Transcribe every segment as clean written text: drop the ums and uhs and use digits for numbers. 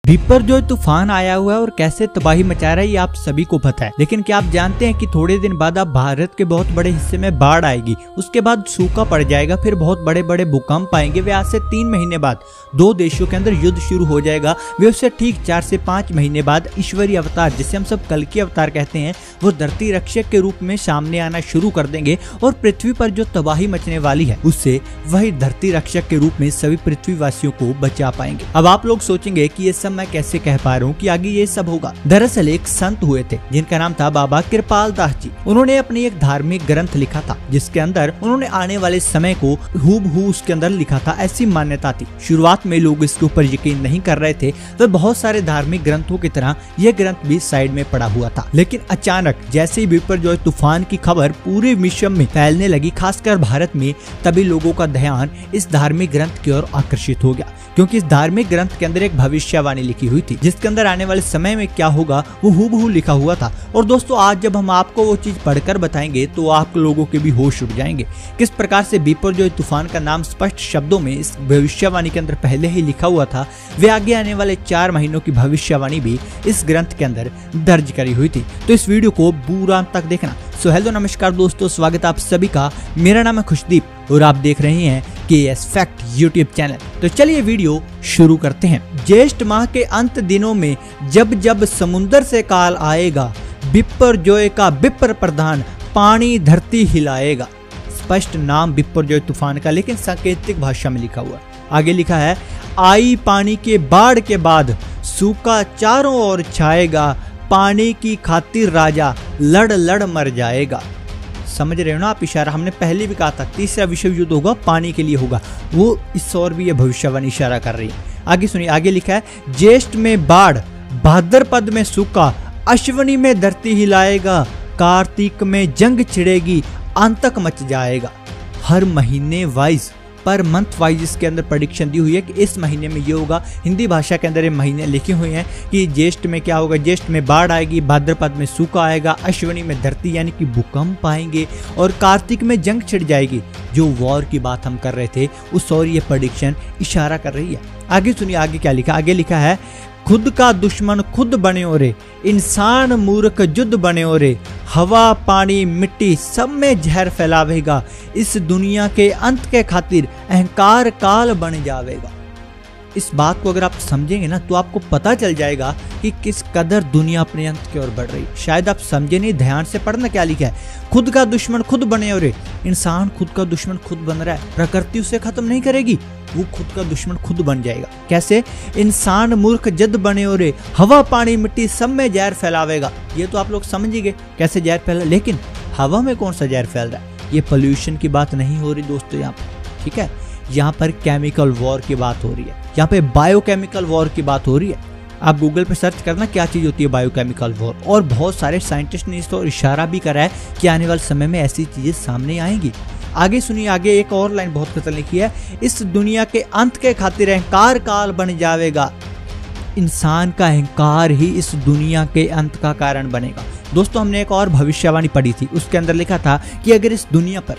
बिपरजॉय तूफान आया हुआ है और कैसे तबाही मचा रहा है ये आप सभी को पता है। लेकिन क्या आप जानते हैं कि थोड़े दिन बाद अब भारत के बहुत बड़े हिस्से में बाढ़ आएगी, उसके बाद सूखा पड़ जाएगा, फिर बहुत बड़े बड़े भूकंप आएंगे। वे आज से 3 महीने बाद दो देशों के अंदर युद्ध शुरू हो जाएगा। वे उससे ठीक 4 से 5 महीने बाद ईश्वरीय अवतार, जिसे हम सब कल्कि अवतार कहते हैं, वो धरती रक्षक के रूप में सामने आना शुरू कर देंगे और पृथ्वी पर जो तबाही मचने वाली है उससे वही धरती रक्षक के रूप में सभी पृथ्वीवासियों को बचा पाएंगे। अब आप लोग सोचेंगे कि ये सब मैं कैसे कह पा रहा हूँ कि आगे ये सब होगा। दरअसल एक संत हुए थे जिनका नाम था बाबा कृपाल दास जी। उन्होंने अपनी एक धार्मिक ग्रंथ लिखा था जिसके अंदर उन्होंने आने वाले समय को हूबहू उसके अंदर लिखा था, ऐसी मान्यता थी। शुरुआत में लोग इसके ऊपर यकीन नहीं कर रहे थे, तो बहुत सारे धार्मिक ग्रंथों की तरह यह ग्रंथ भी साइड में पड़ा हुआ था। लेकिन अचानक जैसे ही बिपरजॉय तूफान की खबर पूरे विश्व में फैलने लगी, खासकर भारत में, तभी लोगों का ध्यान इस धार्मिक ग्रंथ की ओर आकर्षित हो गया, क्योंकि इस धार्मिक ग्रंथ के अंदर एक भविष्यवाणी लिखी हुई थी जिसके अंदर आने वाले समय में क्या होगा वो हूबहू लिखा हुआ था। और दोस्तों आज जब हम आपको वो चीज पढ़कर बताएंगे तो आप लोगों के भी होश उड़ जाएंगे किस प्रकार से बिपरजॉय तूफान का नाम स्पष्ट शब्दों में इस भविष्यवाणी के अंदर पहले ही लिखा हुआ था। वे आगे आने वाले 4 महीनों की भविष्यवाणी भी इस ग्रंथ के अंदर दर्ज करी हुई थी। तो इस वीडियो को पूरा अंत तक देखना। सो हेलो नमस्कार दोस्तों, स्वागत है आप सभी का। मेरा नाम है खुशदीप और आप देख रहे हैं KS फैक्ट यूट्यूब चैनल। तो चलिए वीडियो शुरू करते हैं। ज्येष्ठ माह के अंत दिनों में जब जब समुद्र से काल आएगा, बिपरजॉय का विप्र प्रधान पानी धरती हिलाएगा। स्पष्ट नाम बिपरजॉय तूफान का, लेकिन सांकेतिक भाषा में लिखा हुआ। आगे लिखा है, आई पानी के बाढ़ के बाद सूखा चारों ओर छाएगा, पानी की खातिर राजा लड़ लड़ मर जाएगा। समझ रहे हो ना आप इशारा? हमने पहले भी कहा था तीसरा विश्व युद्ध होगा, पानी के लिए होगा। वो इस ओर भी ये भविष्यवाणी इशारा कर रही है। आगे सुनिए, आगे लिखा है, ज्येष्ठ में बाढ़, भाद्रपद में सूखा, अश्विनी में धरती हिलाएगा, कार्तिक में जंग छिड़ेगी, आतंक मच जाएगा। हर महीने वाइज, पर मंथ वाइज इसके अंदर प्रेडिक्शन दी हुई है कि इस महीने में ये होगा। हिंदी भाषा के अंदर ये महीने लिखे हुए हैं कि ज्येष्ठ में क्या होगा, ज्येष्ठ में बाढ़ आएगी, भाद्रपद में सूखा आएगा, अश्विनी में धरती यानी कि भूकंप आएंगे और कार्तिक में जंग छिड़ जाएगी। जो वॉर की बात हम कर रहे थे उस और ये प्रेडिक्शन इशारा कर रही है। आगे सुनिए, आगे क्या लिखा। आगे लिखा है, खुद का दुश्मन खुद बने हो रे, इंसान मूर्ख जुद बने हो रे, हवा पानी मिट्टी सब में जहर फैलावेगा, इस दुनिया के अंत के खातिर अहंकार काल बन जावेगा। इस बात को अगर आप समझेंगे ना तो आपको पता चल जाएगा कि किस कदर दुनिया अपने अंत की ओर बढ़ रही। शायद आप समझे नहीं, ध्यान से पढ़ना क्या लिखा है। खुद का दुश्मन खुद बने हो रे, इंसान खुद का दुश्मन खुद बन रहा है। प्रकृति उसे खत्म नहीं करेगी, वो खुद का दुश्मन खुद बन जाएगा। कैसे? इंसान मूर्ख जद बने हो रे, हवा पानी मिट्टी सब में जहर फैलावेगा। ये तो आप लोग समझ ही गए कैसे जहर फैला, लेकिन हवा में कौन सा जहर फैल रहा है? ये पोल्यूशन की बात नहीं हो रही दोस्तों यहाँ पर, ठीक है? यहाँ पर केमिकल वॉर की बात हो रही है, यहाँ पे बायोकेमिकल वॉर की बात हो रही है। आप गूगल पे सर्च करना क्या चीज होती है बायोकेमिकल वॉर, और बहुत सारे साइंटिस्ट ने इस तो इशारा भी करा है कि आने वाले समय में ऐसी चीजें सामने आएंगी। आगे सुनिए, आगे एक और लाइन बहुत खतरनाक लिखी है, इस दुनिया के अंत के खातिर अहंकार काल बन जावेगा। इंसान का अहंकार ही इस दुनिया के अंत का कारण बनेगा। दोस्तों हमने एक और भविष्यवाणी पढ़ी थी, उसके अंदर लिखा था कि अगर इस दुनिया पर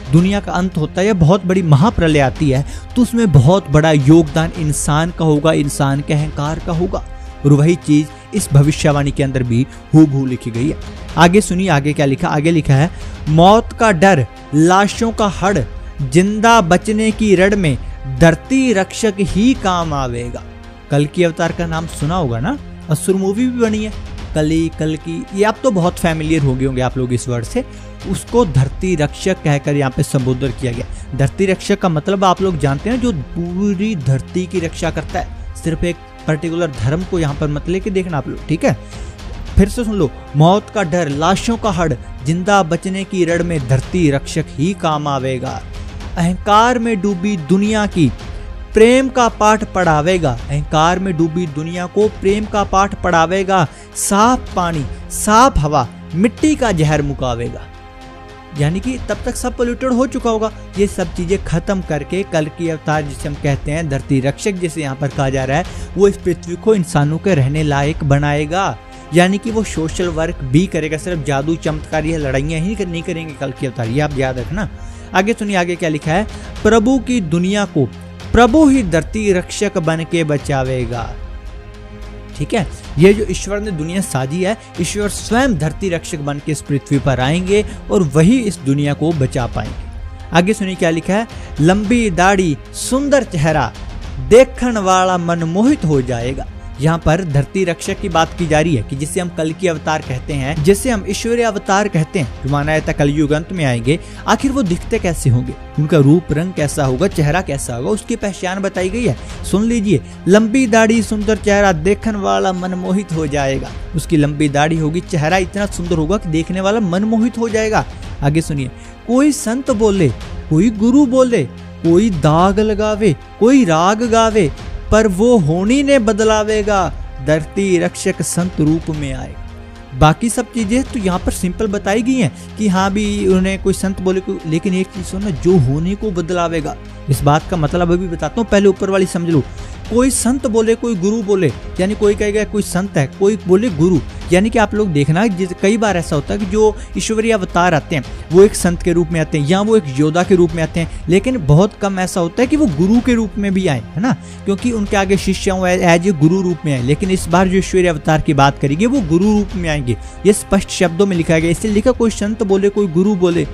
दुनिया का अंत होता है या बहुत बड़ी महाप्रलय आती है तो उसमें बहुत बड़ा योगदान इंसान का होगा, इंसान के अहंकार का होगा। और वही चीज इस भविष्यवाणी के अंदर भी हूबहू लिखी गई है। आगे सुनिए, आगे क्या लिखा। आगे लिखा है, मौत का डर, लाशों का हड़, जिंदा बचने की रड़ में धरती रक्षक ही काम आवेगा। कल्कि अवतार का नाम सुना होगा ना, असुर मूवी भी बनी है, कल्कि, ये आप तो बहुत फैमिलियर हो गए होंगे आप लोग इस वर्ड से। उसको धरती रक्षक कहकर यहाँ पे संबोधित किया गया। धरती रक्षक का मतलब आप लोग जानते हैं, जो पूरी धरती की रक्षा करता है, सिर्फ एक पर्टिकुलर धर्म को यहाँ पर मत लेके देखना आप लोग, ठीक है? फिर से सुन लो, मौत का डर, लाशों का हड़, जिंदा बचने की रड़ में धरती रक्षक ही काम आवेगा। अहंकार में डूबी दुनिया की प्रेम का पाठ पढ़ावेगा, अहंकार में डूबी दुनिया को प्रेम का पाठ पढ़ावेगा, साफ पानी साफ हवा मिट्टी का जहर मुकावेगा। यानी कि तब तक सब पोल्यूटेड हो चुका होगा, ये सब चीजें खत्म करके कल्कि अवतार जिसे हम कहते हैं, धरती रक्षक जिसे यहाँ पर कहा जा रहा है, वो इस पृथ्वी को इंसानों के रहने लायक बनाएगा। यानी कि वो सोशल वर्क भी करेगा, सिर्फ जादू चमत्कार या लड़ाइयाँ ही नहीं करेंगे कल्कि अवतार, ये आप याद रखना। आगे सुनिए, आगे क्या लिखा है, प्रभु की दुनिया को प्रभु ही धरती रक्षक बन के बचावेगा। ठीक है, ये जो ईश्वर ने दुनिया साजी है, ईश्वर स्वयं धरती रक्षक बन के इस पृथ्वी पर आएंगे और वही इस दुनिया को बचा पाएंगे। आगे सुनिए क्या लिखा है, लंबी दाढ़ी सुंदर चेहरा देखने वाला मनमोहित हो जाएगा। यहाँ पर धरती रक्षक की बात की जा रही है कि जिसे हम कल की अवतार कहते हैं, जिसे हम ईश्वरीय अवतार कहते हैं, जो माना जाता है कलयुग अंत में आएंगे। आखिर वो दिखते कैसे होंगे, उनका रूप रंग कैसा होगा, चेहरा कैसा होगा, उसकी पहचान बताई गई है। सुन लीजिए, लंबी दाढ़ी सुंदर चेहरा देखने वाला मनमोहित हो जाएगा। उसकी लंबी दाढ़ी होगी, चेहरा इतना सुंदर होगा कि देखने वाला मनमोहित हो जाएगा। आगे सुनिए, कोई संत बोले, कोई गुरु बोले, कोई दाग लगावे, कोई राग गावे, पर वो होनी ने बदलावेगा, धरती रक्षक संत रूप में आएगा। बाकी सब चीजें तो यहाँ पर सिंपल बताई गई हैं कि हाँ भी उन्हें कोई संत बोले, लेकिन एक चीज सुनो, जो होने को बदलावेगा। इस बात का मतलब अभी बताता हूँ, पहले ऊपर वाली समझ लो। कोई संत बोले, कोई गुरु बोले, यानी कोई कहेगा कोई संत है, कोई बोले गुरु, यानी कि आप लोग देखना कई बार ऐसा होता है कि जो ईश्वरीय अवतार आते हैं वो एक संत के रूप में आते हैं या वो एक योद्धा के रूप में आते हैं, लेकिन बहुत कम ऐसा होता है कि वो गुरु के रूप में भी आए, है ना, क्योंकि उनके आगे शिष्य एज ए गुरु रूप में आए। लेकिन इस बार जो ईश्वरीय अवतार की बात करेंगे वो गुरु रूप में आएंगे, ये स्पष्ट शब्दों में लिखा गया। इसलिए लिखा, कोई संत बोले, कोई गुरु बोले,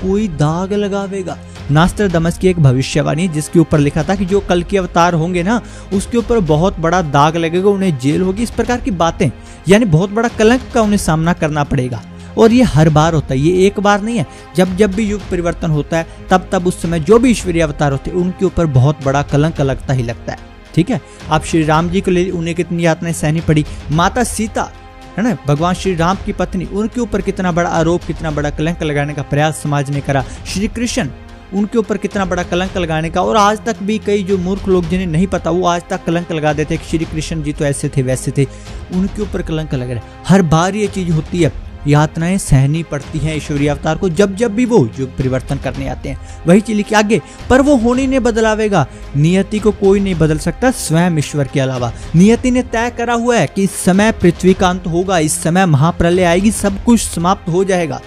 कोई दाग लगावेगा। नास्ट्रादामस की एक भविष्यवाणी जिसके ऊपर लिखा था कि जो कल के अवतार होंगे ना, उसके ऊपर बहुत बड़ा दाग लगेगा, उन्हें जेल होगी, इस प्रकार की बातें, यानी बहुत बड़ा कलंक का उन्हें सामना करना पड़ेगा। और ये हर बार होता है, ये एक बार नहीं है। जब जब भी युग परिवर्तन होता है तब तब उस समय जो भी ईश्वरीय अवतार होते हैं उनके ऊपर बहुत बड़ा कलंक लगता ही लगता है। ठीक है, आप श्री राम जी को ले, उन्हें कितनी यातनाएं सहनी पड़ी। माता सीता, है ना, भगवान श्री राम की पत्नी, उनके ऊपर कितना बड़ा आरोप, कितना बड़ा कलंक लगाने का प्रयास समाज ने करा। श्री कृष्ण, उनके ऊपर कितना बड़ा कलंक लगाने का, और आज तक भी कई जो मूर्ख लोग जिन्हें नहीं पता वो आज तक कलंक लगा देते कि श्री कृष्ण जी तो ऐसे थे वैसे थे, उनके ऊपर कलंक लग रहा है। हर बार ये चीज होती है, यातनाएं सहनी पड़ती हैं ईश्वरीय अवतार को जब जब भी वो युग परिवर्तन करने आते हैं। वही चीज लिखी आगे, पर वो होनी ने बदलावेगा, नियति को कोई नहीं बदल सकता स्वयं ईश्वर के अलावा। नियति ने तय करा हुआ है कि इस समय पृथ्वी का अंत होगा, इस समय महाप्रलय आएगी, सब कुछ समाप्त हो जाएगा,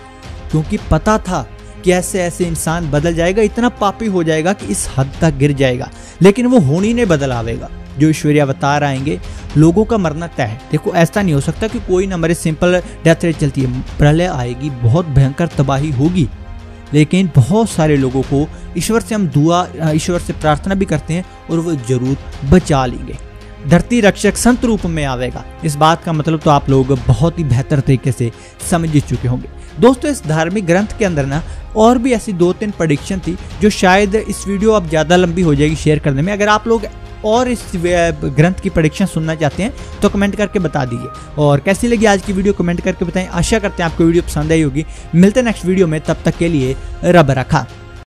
क्योंकि पता था कि ऐसे ऐसे इंसान बदल जाएगा, इतना पापी हो जाएगा कि इस हद तक गिर जाएगा। लेकिन वो होनी ने बदलावेगा, जो ईश्वरीय अवतार आएंगे, लोगों का मरना तय है। देखो ऐसा नहीं हो सकता कि कोई ना मरे, सिंपल डेथ रेट चलती है। प्रलय आएगी, बहुत भयंकर तबाही होगी, लेकिन बहुत सारे लोगों को ईश्वर से हम दुआ, ईश्वर से प्रार्थना भी करते हैं और वो जरूर बचा लेंगे। धरती रक्षक संत रूप में आवेगा, इस बात का मतलब तो आप लोग बहुत ही बेहतर तरीके से समझ चुके होंगे। दोस्तों, इस धार्मिक ग्रंथ के अंदर ना और भी ऐसी 2-3 प्रेडिक्शन थी जो शायद इस वीडियो अब ज़्यादा लंबी हो जाएगी शेयर करने में। अगर आप लोग और इस ग्रंथ की प्रेडिक्शन सुनना चाहते हैं तो कमेंट करके बता दीजिए। और कैसी लगी आज की वीडियो कमेंट करके बताएं। आशा करते हैं आपको वीडियो पसंद आई होगी। मिलते हैं नेक्स्ट वीडियो में, तब तक के लिए रब रखा।